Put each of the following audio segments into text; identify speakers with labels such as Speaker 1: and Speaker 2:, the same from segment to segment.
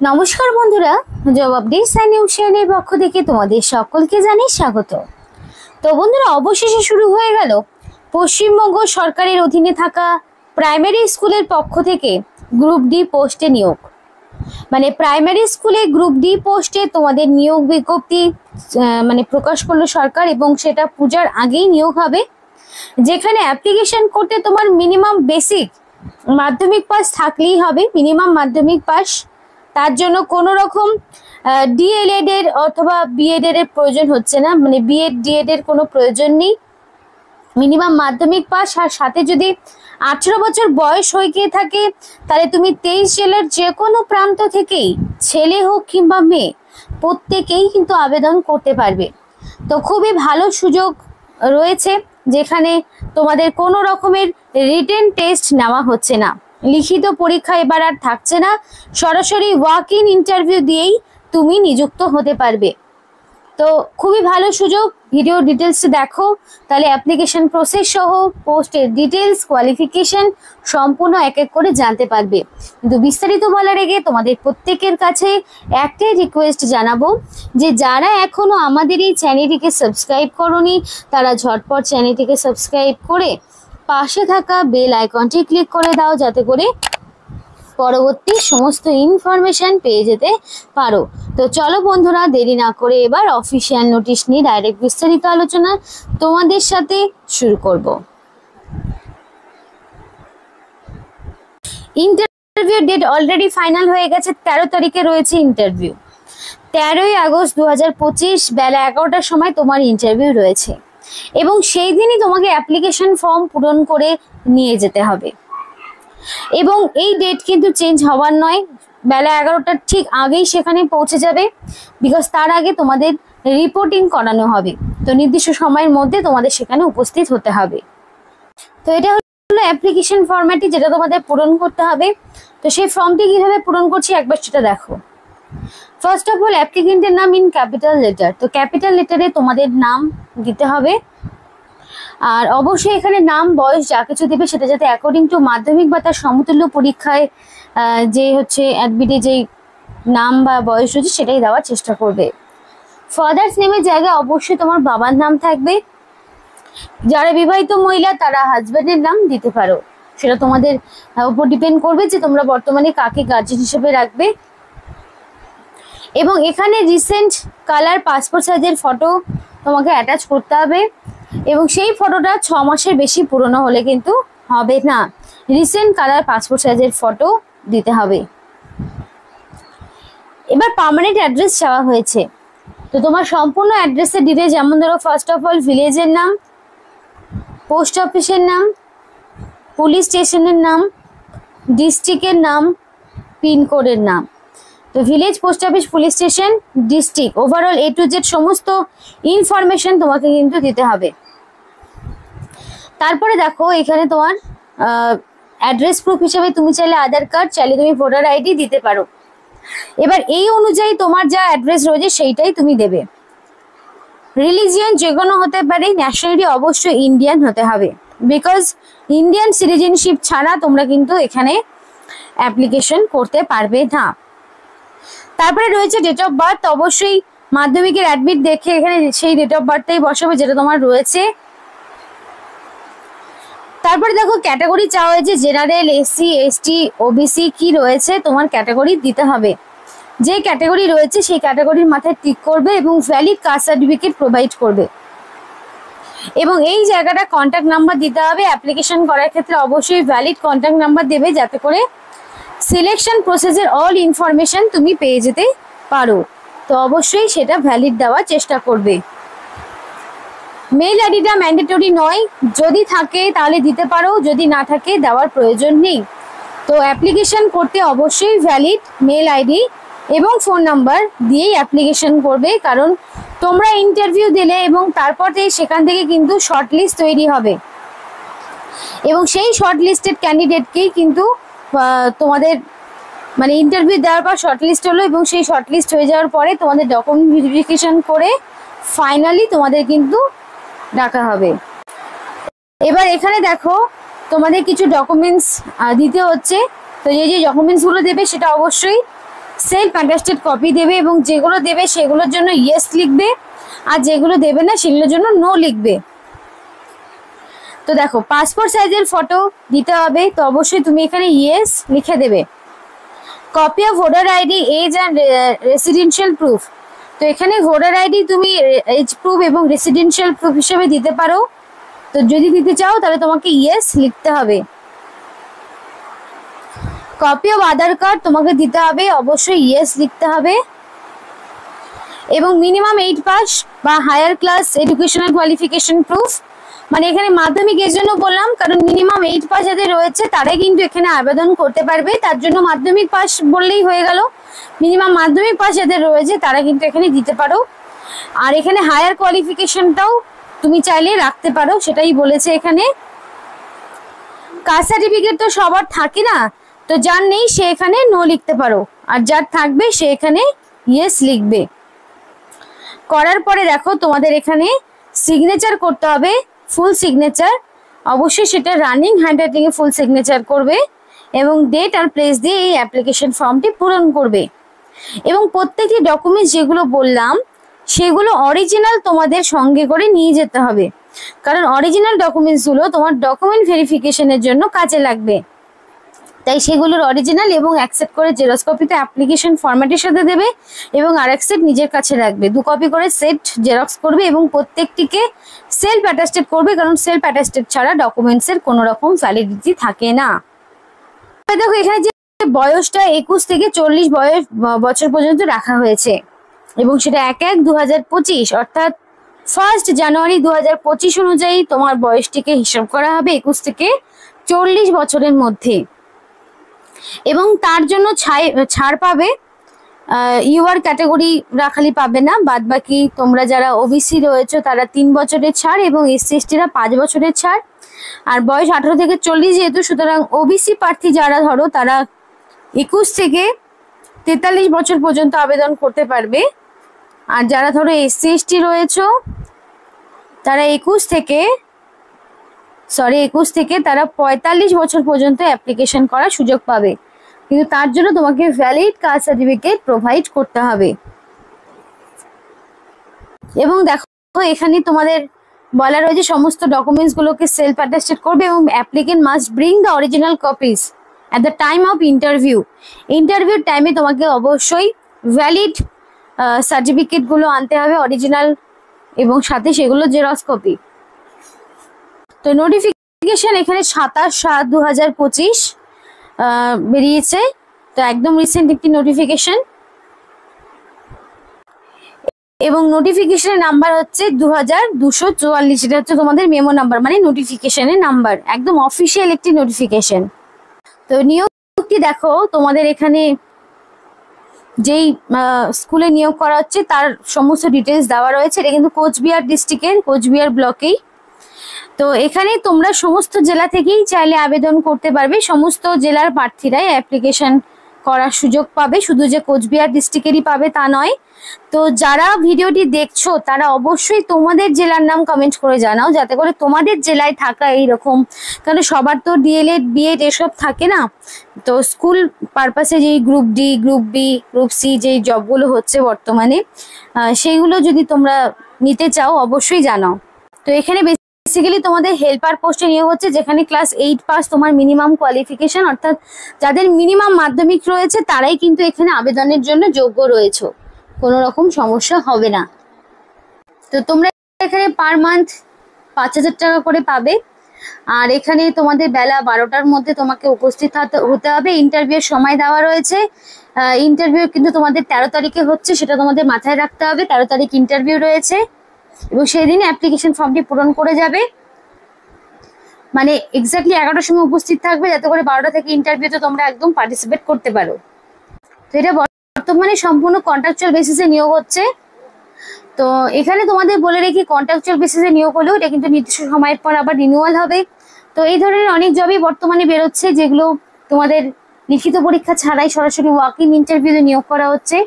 Speaker 1: নমস্কার বন্ধুরা, job updates and news চ্যানেলের পক্ষ থেকে তোমাদের সকলকে জানাই স্বাগত। তো বন্ধুরা, অবশেষে শুরু হয়ে গেল পশ্চিমবঙ্গ সরকারের অধীনে থাকা প্রাইমারি স্কুলের পক্ষ থেকে গ্রুপ ডি পোস্টে নিয়োগ। মানে প্রাইমারি স্কুলে গ্রুপ ডি পোস্টে তোমাদের নিয়োগ বিজ্ঞপ্তি প্রকাশ করলো সরকার, এবং সেটা পূজার আগেই নিয়োগ হবে। যেখানে অ্যাপ্লিকেশন করতে তোমার মিনিমাম বেসিক মাধ্যমিক পাস থাকলেই হবে, মিনিমাম মাধ্যমিক পাস। তার জন্য কোনো রকম ডিএলএড এর অথবা বিএড এর প্রয়োজন হচ্ছে না, মানে বিএড ডিএড এর কোনো প্রয়োজন নেই। মিনিমাম মাধ্যমিক পাস, আর সাথে যদি 18 বছর বয়স হয়ে গিয়ে থাকে তাহলে তুমি 23 জেলার যে কোনো প্রান্ত থেকেই, ছেলে হোক কিংবা মেয়ে, প্রত্যেকেই কিন্তু আবেদন করতে পারবে। তো খুবই ভালো সুযোগ রয়েছে, যেখানে তোমাদের কোনো রকমের রিটেন টেস্ট নেওয়া হচ্ছে না, লিখিত পরীক্ষা এবার আর থাকছে না, সরাসরি ওয়াক ইন ইন্টারভিউ দিয়েই তুমি নিযুক্ত হতে পারবে। তো খুবই ভালো সুযোগ। ভিডিও ডিটেলস দেখো, তাহলে অ্যাপ্লিকেশন প্রসেস সহ পোস্টের ডিটেলস, কোয়ালিফিকেশন সম্পূর্ণ এক এক করে জানতে পারবে। কিন্তু বিস্তারিত বলার আগে তোমাদের প্রত্যেকের কাছে একটাই রিকোয়েস্ট জানাবো, যে যারা এখনো আমাদের এই চ্যানেলটিকে সাবস্ক্রাইব করোনি তারা ঝটপট চ্যানেলটিকে সাবস্ক্রাইব করে পাশে থাকা বেল আইকনটি ক্লিক করে দাও, যাতে করে পরবর্তী সমস্ত ইনফরমেশন পেয়ে যেতে পারো। তো চলো বন্ধুরা, দেরি না করে এবার অফিসিয়াল নোটিশ নিয়ে ডাইরেক্ট বিস্তারিত আলোচনা তোমাদের সাথে শুরু করব। ইন্টারভিউ ডেট অলরেডি ফাইনাল হয়ে গেছে, 13 তারিখে রয়েছে ইন্টারভিউ। 13ই আগস্ট 2025 বেলা 11টার সময় তোমার ইন্টারভিউ রয়েছে, এবং সেই দিনই তোমাকে অ্যাপ্লিকেশন ফর্ম পূরণ করে নিয়ে যেতে হবে। এবং এই ডেট কিন্তু চেঞ্জ হওয়ার নয়, বেলা 11টার ঠিক আগেই সেখানে পৌঁছে যাবে, বিকজ তার আগে তোমাদের রিপোর্টিং করানো হবে। তো নির্দিষ্ট সময়ের মধ্যে তোমাদের সেখানে উপস্থিত হতে হবে। তো এটা হলো অ্যাপ্লিকেশন ফর্ম্যাটটি, যেটা তোমাদের পূরণ করতে হবে। তো সেই ফর্মটি কিভাবে পূরণ করছি একবার সেটা দেখো। ফার্স্ট অফ অল, অ্যাপ্লিকেন্টের নাম ইন ক্যাপিটাল লেটার। তো ক্যাপিটাল লেটারে তোমাদের নাম দিতে হবে, আর অবশ্যই এখানে নাম, বয়স যা কিছু দেবে সেটা যাতে অ্যাকর্ডিং টু মাধ্যমিক বা তার সমতুল্য পরীক্ষায় যে হচ্ছে অ্যাডমিটে যেই নাম বা বয়স রয়েছে সেটাই দেওয়ার চেষ্টা করবে। ফাদার্স নেমের জায়গায় অবশ্যই তোমার বাবার নাম থাকবে। যারা বিবাহিত মহিলা তারা হাজব্যান্ডের নাম দিতে পারো, সেটা তোমাদের উপর ডিপেন্ড করবে যে তোমরা বর্তমানে কাকে গার্জিয়ান হিসেবে রাখবে। এবং এখানে রিসেন্ট কালার পাসপোর্ট সাইজের ফটো তোমাকে অ্যাটাচ করতে হবে, এবং সেই ফটোটা 6 মাসের বেশি পুরনো হলে কিন্তু হবে না। রিসেন্ট কালার পাসপোর্ট সাইজের ফটো দিতে হবে। এবার পার্মানেন্ট অ্যাড্রেস চাওয়া হয়েছে। তো তোমার সম্পূর্ণ অ্যাড্রেসের ডিটেলস, যেমন ধরো ফার্স্ট অফ অল ভিলেজের নাম, পোস্ট অফিসের নাম, পুলিশ স্টেশনের নাম, ডিস্ট্রিক্টের নাম, পিনকোডের নাম। তো village, post office, police station, district, overall A to Z সমস্ত ইনফরমেশন তোমাকে কিন্তু দিতে হবে। তারপরে দেখো এখানে তোমার অ্যাড্রেস প্রুফ হিসেবে তুমি চাইলে আধার কার্ড, চাইলে তুমি ভোটার আইডি দিতে পারো। এবার এই অনুযায়ী তোমার যা অ্যাড্রেস রয়েছে সেইটাই তুমি দেবে। রিলিজিয়ন যে কোনো হতে পারে, ন্যাশনালিটি অবশ্যই ইন্ডিয়ান হতে হবে, বিকজ ইন্ডিয়ান সিটিজেনশিপ ছাড়া তোমরা কিন্তু এখানে অ্যাপ্লিকেশন করতে পারবে না। তারপরে রয়েছে ডেট অফ বার্থ, অবশ্যই মাধ্যমিকের অ্যাডমিট দেখে এখানে সেই ডেট অফ বার্থটাই বসাবে যেটা তোমার রয়েছে। তারপরে দেখো ক্যাটাগরি চাওয়া হয়েছে, জেনারেল, এসসি, এসটি, ওবিসি কি রয়েছে তোমার ক্যাটাগরি দিতে হবে। যে ক্যাটাগরি রয়েছে সেই ক্যাটাগরির মাথায় টিক করবে এবং ভ্যালিড কাস্ট সার্টিফিকেট প্রোভাইড করবে। এবং এই জায়গাটা কন্ট্যাক্ট নাম্বার দিতে হবে। অ্যাপ্লিকেশন করার ক্ষেত্রে অবশ্যই ভ্যালিড কন্ট্যাক্ট নাম্বার দেবে, যাতে করে সিলেকশন প্রসেসের অল ইনফরমেশন তুমি পেয়ে যেতে পারো। তো অবশ্যই সেটা ভ্যালিড দেওয়ার চেষ্টা করবে। মেল আইডিটা ম্যান্ডেটরি নয়, যদি থাকে তাহলে দিতে পারো, যদি না থাকে দেওয়ার প্রয়োজন নেই। তো অ্যাপ্লিকেশন করতে অবশ্যই ভ্যালিড মেল আইডি এবং ফোন নাম্বার দিয়েই অ্যাপ্লিকেশন করবে, কারণ তোমরা ইন্টারভিউ দিলে এবং তারপরে সেখান থেকে কিন্তু শর্ট লিস্ট তৈরি হবে, এবং সেই শর্ট লিস্টেড ক্যান্ডিডেটকেই কিন্তু তোমাদের ইন্টারভিউ দেওয়ার পর শর্ট লিস্ট হলো, এবং সেই শর্ট লিস্ট হয়ে যাওয়ার পরে তোমাদের ডকুমেন্ট ভেরিফিকেশন করে ফাইনালি তোমাদের কিন্তু ডাকা হবে। এবার এখানে দেখো তোমাদের কিছু ডকুমেন্টস দিতে হচ্ছে। তো যে ডকুমেন্টসগুলো দেবে সেটা অবশ্যই সেলফ অ্যাটাস্টেড কপি দেবে এবং যেগুলো দেবে সেগুলোর জন্য ইয়েস লিখবে, আর যেগুলো দেবে না সেগুলোর জন্য নো লিখবে। তো দেখো পাসপোর্ট সাইজের ফটো দিতে হবে, তো অবশ্যই তুমি এখানে ইয়েস লিখে দেবে। Copy of voter ID, age and residential proof, তো এখানে ভোটার আইডি তুমি এজ প্রুফ এবং রেসিডেন্সিয়াল প্রুফ হিসেবে দিতে পারো। তো যদি দিতে চাও তাহলে তোমাকে ইয়েস লিখতে হবে। কপি অফ আধার কার্ড তোমাকে দিতে হবে, অবশ্যই ইয়েস লিখতে হবে। এবং মিনিমাম 8 পাস বা higher class educational qualification proof, মানে এখানে মাধ্যমিক এর জন্য বললাম কারণ মিনিমাম 8 পাস যাদের রয়েছে তারাই কিন্তু এখানে আবেদন করতে পারবে, তার জন্য মাধ্যমিক পাস বললেই হয়ে গেল। মিনিমাম মাধ্যমিক পাস যাদের রয়েছে তারা কিন্তু এখানে দিতে পারো। আর এখানে হায়ার কোয়ালিফিকেশনটাও তুমি চাইলে রাখতে পারো, সেটাই বলেছে এখানে। কাস্ট সার্টিফিকেট তো সবার থাকে না, তো যার নেই সে এখানে নো লিখতে পারো, আর যার থাকবে সে এখানে ইয়েস লিখবে। করার পরে দেখো তোমাদের এখানে সিগনেচার করতে হবে, ফুল সিগনেচার, অবশ্যই সেটা রানিং হ্যান্ডরাইটিং এ ফুল সিগনেচার করবে এবং ডেট আর প্লেস দিয়ে এই অ্যাপ্লিকেশন ফর্মটি পূরণ করবে। এবং প্রত্যেকটি ডকুমেন্টস যেগুলো বললাম সেগুলো অরিজিনাল তোমাদের সঙ্গে করে নিয়ে যেতে হবে, কারণ অরিজিনাল ডকুমেন্টসগুলো তোমার ডকুমেন্ট ভেরিফিকেশনের জন্য কাজে লাগবে। তাই সেগুলোর অরিজিনাল এবং অ্যাকসেপ্ট করে জেরক্স কপিতে অ্যাপ্লিকেশন ফরম্যাটের সাথে দেবে এবং আরেক সেট নিজের কাছে রাখবে। 2 কপি করে সেট জেরক্স করবে এবং প্রত্যেকটিকে সেলফ অ্যাটাস্টেড করবে, কারণ সেলফ অ্যাটাস্টেড ছাড়া ডকুমেন্টসের কোনো রকম ভ্যালিডিটি থাকে না। দেখো এখানে যে বয়সটা 21 থেকে 40 বছর পর্যন্ত রাখা হয়েছে এবং সেটা 1/1/2025 অর্থাৎ 1 জানুয়ারি 2025 অনুযায়ী তোমার বয়সটিকে হিসাব করা হবে 21 থেকে 40 বছরের মধ্যে। এবং তার জন্য ছাড় পাবে, ইউআর ক্যাটাগরি রাখালি পাবে না, বাদ বাকি তোমরা যারা ওবিসি রয়েছে তারা 3 বছরের ছাড় এবং এসসি এসটিরা 5 বছরের ছাড়। আর বয়স 18 থেকে 40 যেহেতু, সুতরাং ওবিসি প্রার্থী যারা ধরো তারা 21 থেকে 43 বছর পর্যন্ত আবেদন করতে পারবে। আর যারা ধরো এসসি এসটি রয়েছে তারা 21 থেকে তারা 45 বছর পর্যন্ত অ্যাপ্লিকেশন করার সুযোগ পাবে, কিন্তু তার জন্য তোমাকে ভ্যালিড কাস্ট সার্টিফিকেট প্রোভাইড করতে হবে। এবং দেখো এখানে তোমাদের বলা রয়েছে সমস্ত ডকুমেন্টসগুলোকে সেলফ অ্যাটাস্টেড করবে এবং applicant must bring the original copies at the time of interview. ইন্টারভিউর টাইমে তোমাকে অবশ্যই ভ্যালিড সার্টিফিকেটগুলো আনতে হবে অরিজিনাল এবং সাথে সেগুলো জেরক্স কপি। তো নোটিফিকেশন এখানে 27/7/2025 বেরিয়েছে, তো একদম রিসেন্ট একটি নোটিফিকেশন এবং নোটিফিকেশনের নাম্বার হচ্ছে 2244। এটা হচ্ছে তোমাদের মেমো নাম্বার, মানে নোটিফিকেশনের নাম্বার, একদম অফিসিয়াল একটি নোটিফিকেশন। তো নিয়োগটি দেখো তোমাদের এখানে যেই স্কুলে নিয়োগ করা হচ্ছে তার সমস্ত ডিটেলস দেওয়া রয়েছে। এটা কিন্তু কোচবিহার ডিস্ট্রিক্টের কোচবিহার ব্লকেই। তো এখানে তোমরা সমস্ত জেলা থেকেই চাইলে আবেদন করতে পারবে, সমস্ত জেলার প্রার্থীরাই অ্যাপ্লিকেশন করার সুযোগ পাবে, শুধু যে কোচবিহার ডিস্ট্রিক্টেরই পাবে তা নয়। তো যারা ভিডিওটি দেখছো তারা অবশ্যই তোমাদের জেলার নাম কমেন্ট করে জানাও, যাতে করে তোমাদের জেলায় থাকা এইরকম, কারণ সবার তো ডিএলএড বিএড এসব থাকে না, তো স্কুল পারপাসে যেই group D, group B, group C যেই জবগুলো হচ্ছে বর্তমানে, সেইগুলো যদি তোমরা নিতে চাও অবশ্যই জানাও। তো এখানে বেসিক্যালি তোমাদের হেল্পার পোস্টে নিয়োগ হচ্ছে, যেখানে ক্লাস 8 পাস তোমার মিনিমাম কোয়ালিফিকেশন, অর্থাৎ যাদের মিনিমাম মাধ্যমিক রয়েছে তারাই কিন্তু এখানে আবেদনের জন্য যোগ্য রয়েছে, কোনো রকম সমস্যা হবে না। তো তোমরা এখানে পার মান্থ 5000 টাকা করে পাবে। আর এখানে তোমাদের বেলা 12টার মধ্যে তোমাকে উপস্থিত হতে হবে। ইন্টারভিউর সময় দেওয়া রয়েছে, ইন্টারভিউ কিন্তু তোমাদের 13 তারিখে হচ্ছে, সেটা তোমাদের মাথায় রাখতে হবে। 13 তারিখ ইন্টারভিউ রয়েছে এবং সেই দিন অ্যাপ্লিকেশন ফর্মটি পূরণ করে যাবে, মানে এক্স্যাক্টলি 11টার সময় উপস্থিত থাকবে, যাতে করে 12টা থেকে ইন্টারভিউতে তোমরা একদম পার্টিসিপেট করতে পারো। তো এটা বর্তমানে সম্পূর্ণ কন্ট্রাকচুয়াল বেসিসে নিয়োগ হচ্ছে। তো এখানে তোমাদের বলে রেখে কন্ট্রাকচুয়াল বেসিসে নিয়োগ হলেও এটা কিন্তু নির্দিষ্ট সময়ের পর আবার রিনিউয়াল হবে। তো এই ধরনের অনেক জবই বর্তমানে বেরোচ্ছে, যেগুলো তোমাদের লিখিত পরীক্ষা ছাড়াই সরাসরি ওয়াক-ইন ইন্টারভিউতে নিয়োগ করা হচ্ছে।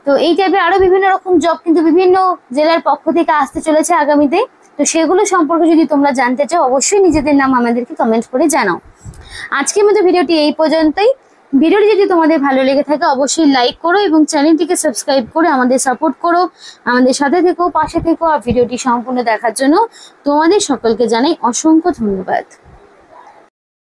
Speaker 1: তো এই টাইপের আরো বিভিন্ন রকম জব কিন্তু বিভিন্ন জেলার পক্ষ থেকে আসতে চলেছে আগামীতে। তো সেগুলো সম্পর্কে যদি তোমরা জানতে চাও অবশ্যই নিজেদের নাম আমাদেরকে কমেন্ট করে জানাও। আজকের মতো ভিডিওটি এই পর্যন্তই। ভিডিওটি যদি তোমাদের ভালো লেগে থাকে অবশ্যই লাইক করো এবং চ্যানেলটিকে সাবস্ক্রাইব করে আমাদের সাপোর্ট করো, আমাদের সাথে থেকো, পাশে থেকো। আর ভিডিওটি সম্পূর্ণ দেখার জন্য তোমাদের সকলকে জানাই অসংখ্য ধন্যবাদ।